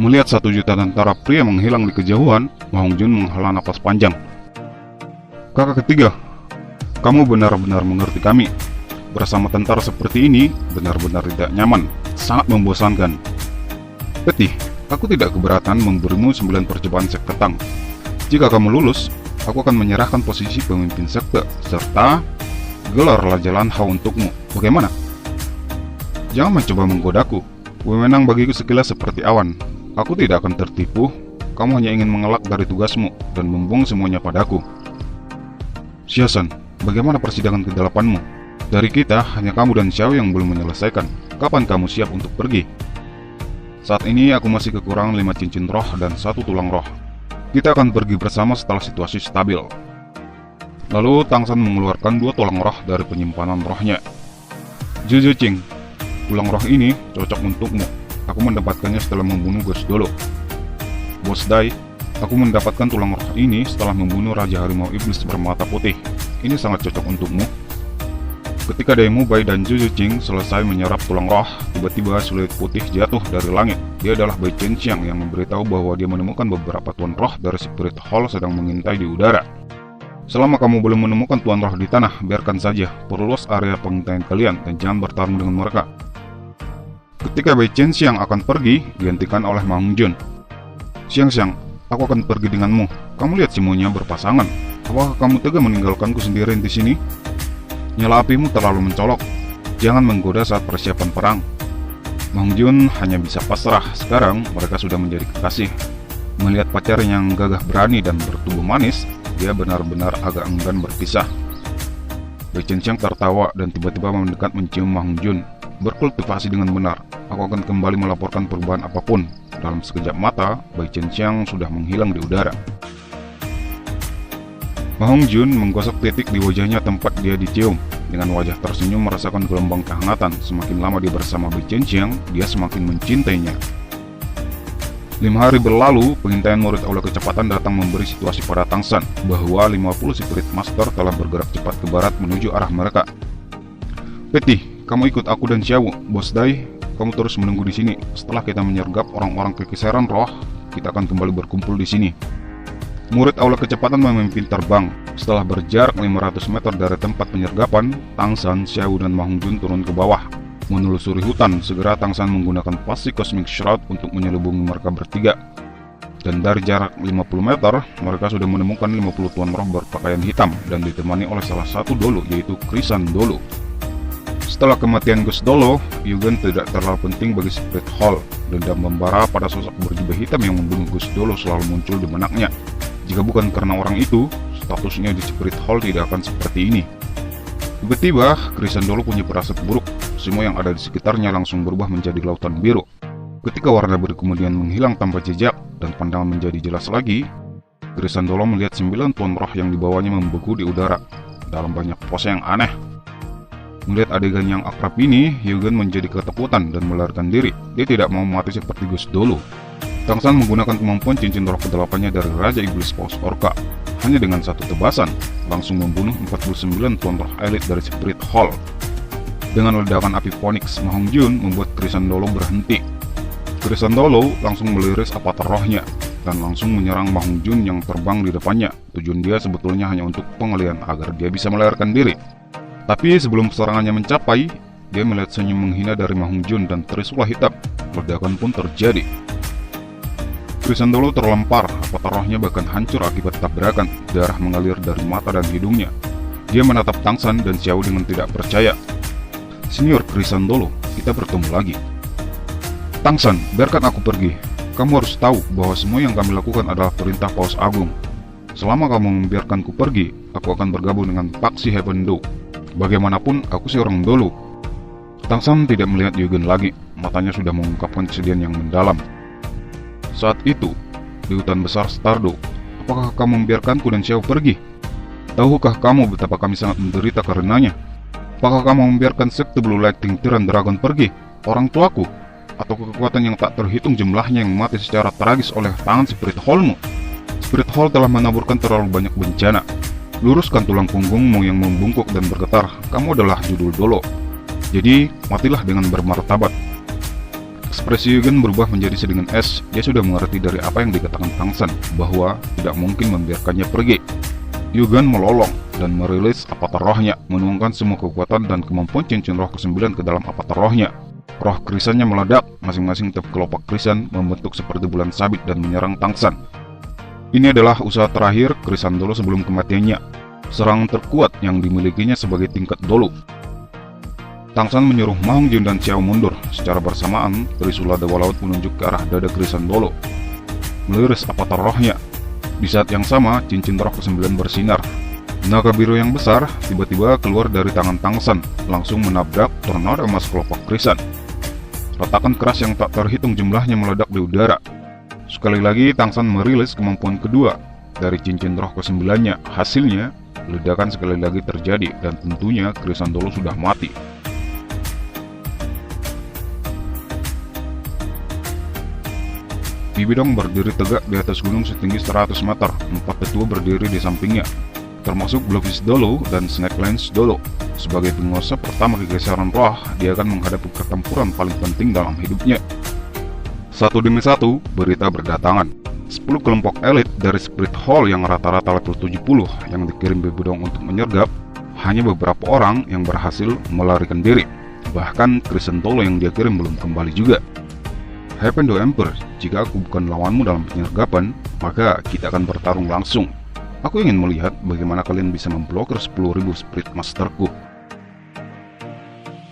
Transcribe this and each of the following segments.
Melihat 1 juta tentara pria menghilang di kejauhan, Ma Hongjun menghela napas panjang. Kakak ketiga, kamu benar-benar mengerti kami. Bersama tentara seperti ini, benar-benar tidak nyaman, sangat membosankan. Peti, aku tidak keberatan memberimu 9 percobaan sekte Tang. Jika kamu lulus, aku akan menyerahkan posisi pemimpin sekte, serta gelar Raja Lan Hao untukmu. Bagaimana? Jangan mencoba menggodaku. Wewenang bagiku sekilas seperti awan. Aku tidak akan tertipu. Kamu hanya ingin mengelak dari tugasmu dan membuang semuanya padaku. Xiaoshen, bagaimana persidangan ke-8-mu? Dari kita, hanya kamu dan Xiao yang belum menyelesaikan. Kapan kamu siap untuk pergi? Saat ini aku masih kekurangan 5 cincin roh dan 1 tulang roh. Kita akan pergi bersama setelah situasi stabil. Lalu Tang San mengeluarkan 2 tulang roh dari penyimpanan rohnya. Zhu Ziqing, tulang roh ini cocok untukmu. Aku mendapatkannya setelah membunuh Ghost Dolo. Bos Dai, aku mendapatkan tulang roh ini setelah membunuh Raja Harimau Iblis bermata putih. Ini sangat cocok untukmu. Ketika Daemu Bai dan Zhu Ziqing selesai menyerap tulang roh, tiba-tiba sulit putih jatuh dari langit. Dia adalah Bai Chenxiang yang memberitahu bahwa dia menemukan beberapa tuan roh dari Spirit Hall sedang mengintai di udara. Selama kamu belum menemukan tuan roh di tanah, biarkan saja, perluas area pengintaian kalian dan jangan bertarung dengan mereka. Ketika Bai Chenxiang akan pergi, digantikan oleh Ma Hongjun. Xiang, aku akan pergi denganmu. Kamu lihat semuanya berpasangan. Apakah kamu tega meninggalkanku sendirian di sini? Nyala apimu terlalu mencolok. Jangan menggoda saat persiapan perang. Ma Hongjun hanya bisa pasrah. Sekarang mereka sudah menjadi kekasih. Melihat pacar yang gagah berani dan bertubuh manis, dia benar-benar agak enggan berpisah. Bai Chenxiang tertawa dan tiba-tiba mendekat mencium Ma Hongjun. Berkultivasi dengan benar. Aku akan kembali melaporkan perubahan apapun. Dalam sekejap mata, Bai Chenxiang sudah menghilang di udara. Ma Hongjun menggosok titik di wajahnya tempat dia dicium. Dengan wajah tersenyum merasakan gelombang kehangatan. Semakin lama dia bersama Bai Chenxiang, dia semakin mencintainya. 5 hari berlalu, pengintaian murid Aula Kecepatan datang memberi situasi pada Tang San bahwa 50 Spirit Master telah bergerak cepat ke barat menuju arah mereka. Peti, kamu ikut aku dan Xiao. Bos Dai, kamu terus menunggu di sini. Setelah kita menyergap orang-orang kekisaran roh, kita akan kembali berkumpul di sini. Murid Aula Kecepatan memimpin terbang. Setelah berjarak 500 meter dari tempat penyergapan, Tang San, Xiao, dan Ma Hongjun turun ke bawah. Menelusuri hutan, segera Tang San menggunakan pasti Cosmic Shroud untuk menyelubungi mereka bertiga. Dan dari jarak 50 meter, mereka sudah menemukan 50 tuan roh berpakaian hitam dan ditemani oleh salah satu Dolo, yaitu Krisan Dolo. Setelah kematian Ghost Dolo, Yugen tidak terlalu penting bagi Spirit Hall. Dendam membara pada sosok berjubah hitam yang membunuh Ghost Dolo selalu muncul di benaknya. Jika bukan karena orang itu, statusnya di Spirit Hall tidak akan seperti ini. Tiba-tiba, Krisan Dolo punya firasat buruk. Semua yang ada di sekitarnya langsung berubah menjadi lautan biru. Ketika warna biru kemudian menghilang tanpa jejak dan pandangan menjadi jelas lagi, Krisan Dolo melihat 9 tuan roh yang dibawanya membeku di udara dalam banyak pose yang aneh. Melihat adegan yang akrab ini, Yugen menjadi ketakutan dan melarikan diri. Dia tidak mau mati seperti Ghost Dolo. Tang San menggunakan kemampuan cincin roh ke-8-nya dari Raja Iblis Paus Orca. Hanya dengan satu tebasan, langsung membunuh 49 tuan roh elit dari Spirit Hall. Dengan ledakan api Phoenix, Ma Hongjun membuat Krisan Dolo berhenti. Krisan Dolo langsung meliris avatar rohnya dan langsung menyerang Ma Hongjun yang terbang di depannya. Tujuan dia sebetulnya hanya untuk pengalihan agar dia bisa melarikan diri. Tapi sebelum serangannya mencapai, dia melihat senyum menghina dari Ma Hongjun dan Trisula hitam. Ledakan pun terjadi. Krisan Dolo terlempar, avatar rohnya bahkan hancur akibat tabrakan. Darah mengalir dari mata dan hidungnya. Dia menatap Tang San dan Xiao dengan tidak percaya. Senior Krisan Dolo, kita bertemu lagi. Tang San, biarkan aku pergi. Kamu harus tahu bahwa semua yang kami lakukan adalah perintah Paus Agung. Selama kamu membiarkanku pergi, aku akan bergabung dengan Paksi Heaven Do. Bagaimanapun, aku seorang Dolo. Tang San tidak melihat Yugen lagi. Matanya sudah mengungkapkan kesedihan yang mendalam. Saat itu, di hutan besar Stardo, apakah kamu membiarkanku dan Xiao pergi? Tahukah kamu betapa kami sangat menderita karenanya? Apakah kamu membiarkan sekte Blue Lightning Tyrant Dragon pergi? Orang tuaku? Atau kekuatan yang tak terhitung jumlahnya yang mati secara tragis oleh tangan Spirit Hall-mu? Spirit Hall telah menaburkan terlalu banyak bencana. Luruskan tulang punggungmu yang membungkuk dan bergetar. Kamu adalah judul Dolo. Jadi, matilah dengan bermartabat. Ekspresi Yugen berubah menjadi sedingin es. Dia sudah mengerti dari apa yang dikatakan Tangsan, bahwa tidak mungkin membiarkannya pergi. Yugen melolong dan merilis avatar rohnya, menuangkan semua kekuatan dan kemampuan cincin roh ke-9 ke dalam avatar rohnya. Roh krisannya meledak, masing-masing tiap kelopak krisan membentuk seperti bulan sabit dan menyerang Tangsan. Ini adalah usaha terakhir Krisan Dolo sebelum kematiannya, serangan terkuat yang dimilikinya sebagai tingkat Dolo. Tangsan menyuruh Ma Hongjin dan Xiao mundur. Secara bersamaan, Trisula Dewa Laut menunjuk ke arah dada Krisan Dolo, meliris avatar rohnya. Di saat yang sama, cincin roh ke-9 bersinar. Naga biru yang besar tiba-tiba keluar dari tangan Tangsan, langsung menabrak tornado emas kelopak krisan. Retakan keras yang tak terhitung jumlahnya meledak di udara. Sekali lagi, Tangsan merilis kemampuan kedua dari cincin roh ke-9-nya. Hasilnya, ledakan sekali lagi terjadi, dan tentunya Krisan Dolo sudah mati. Bibidong berdiri tegak di atas gunung setinggi 100 meter. 4 tetua berdiri di sampingnya, termasuk Blobfish Dolo dan Snake Lance Dolo. Sebagai penguasa pertama kegeseran roh, dia akan menghadapi pertempuran paling penting dalam hidupnya. Satu demi satu, berita berdatangan. 10 kelompok elit dari Spirit Hall yang rata-rata level 70 yang dikirim Bibidong untuk menyergap. Hanya beberapa orang yang berhasil melarikan diri. Bahkan Krisan Dolo yang dia kirim belum kembali juga. Hependo Emperor, jika aku bukan lawanmu dalam penyergapan, maka kita akan bertarung langsung. Aku ingin melihat bagaimana kalian bisa memblokir 10.000 Spirit Masterku.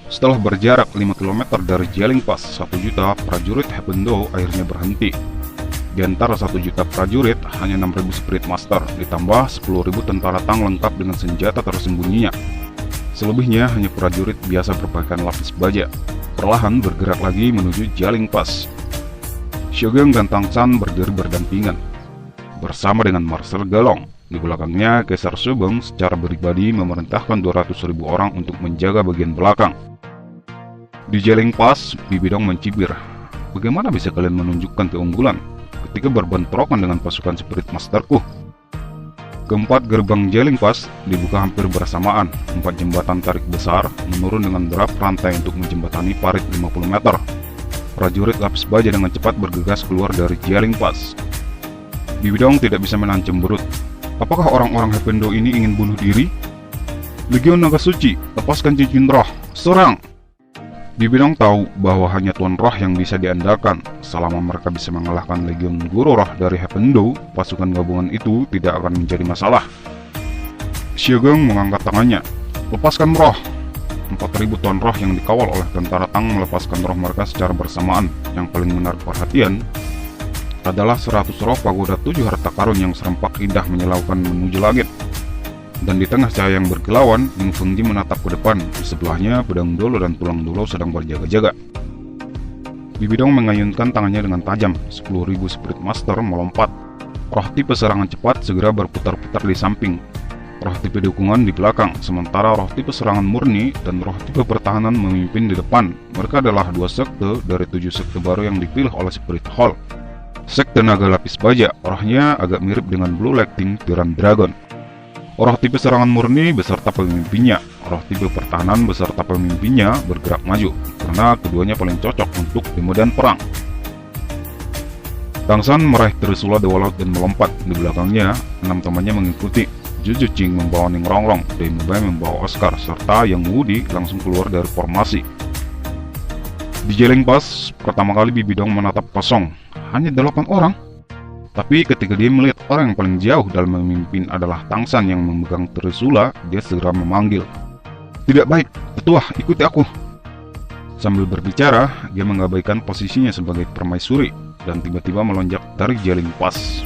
Setelah berjarak 5 km dari Jelling Pass, 1 juta prajurit Hependo akhirnya berhenti. Di antara 1 juta prajurit, hanya 6.000 Spirit Master, ditambah 10.000 tentara Tang lengkap dengan senjata tersembunyinya. Selebihnya hanya prajurit biasa berpakaian lapis baja, perlahan bergerak lagi menuju Jelling Pass. Xiaogang dan Tangsan berdiri berdampingan, bersama dengan Marcel Galong. Di belakangnya, Kaisar Shubeng secara pribadi memerintahkan 200.000 orang untuk menjaga bagian belakang. Di Jelling Pass, Bibidong mencibir, bagaimana bisa kalian menunjukkan keunggulan ketika berbentrokan dengan pasukan Spirit Masterku? Keempat gerbang Jelling Pass dibuka hampir bersamaan. 4 jembatan tarik besar menurun dengan derap rantai untuk menjembatani parit 50 meter. Prajurit lapis baja dengan cepat bergegas keluar dari Jelling Pass. Bibidong tidak bisa menahan cemberut. Apakah orang-orang Hependo ini ingin bunuh diri? Legion Naga Suci, lepaskan cincin roh, serang! Bibidong tahu bahwa hanya Tuan Roh yang bisa diandalkan. Selama mereka bisa mengalahkan Legion Guru Roh dari Hependo, pasukan gabungan itu tidak akan menjadi masalah. Xiaogang mengangkat tangannya, lepaskan roh! 4.000 Tuan Roh yang dikawal oleh tentara Tang melepaskan roh mereka secara bersamaan. Yang paling menarik perhatian adalah 100 roh pagoda 7 harta karun yang serempak indah menyilaukan menuju langit. Dan di tengah cahaya yang berkilauan, Ning Fengji menatap ke depan. Di sebelahnya, pedang Dolo dan tulang Dolo sedang berjaga-jaga. Bibidong mengayunkan tangannya dengan tajam. 10.000 Spirit Master melompat. Roh tipe serangan cepat segera berputar-putar di samping, roh tipe dukungan di belakang, sementara roh tipe serangan murni dan roh tipe pertahanan memimpin di depan. Mereka adalah 2 sekte dari 7 sekte baru yang dipilih oleh Spirit Hall. Sekte Naga Lapis Baja, rohnya agak mirip dengan Blue Lightning Tyrant Dragon. Roh tipe serangan murni beserta pemimpinnya, roh tipe pertahanan beserta pemimpinnya bergerak maju, karena keduanya paling cocok untuk di medan perang. Tangsan meraih Trisula Dewa Laut dan melompat. Di belakangnya, 6 temannya mengikuti. Juju Ching membawa Ning Rongrong, Dai Mubai membawa Oscar, serta Yang Wudi langsung keluar dari formasi. Di Jelling Pass, pertama kali Bibidong menatap kosong, hanya 8 orang. Tapi ketika dia melihat orang yang paling jauh dalam memimpin adalah Tangsan yang memegang Trisula, dia segera memanggil, "Tidak baik, Tetua, ikuti aku." Sambil berbicara, dia mengabaikan posisinya sebagai permaisuri dan tiba-tiba melonjak dari Jelling Pass.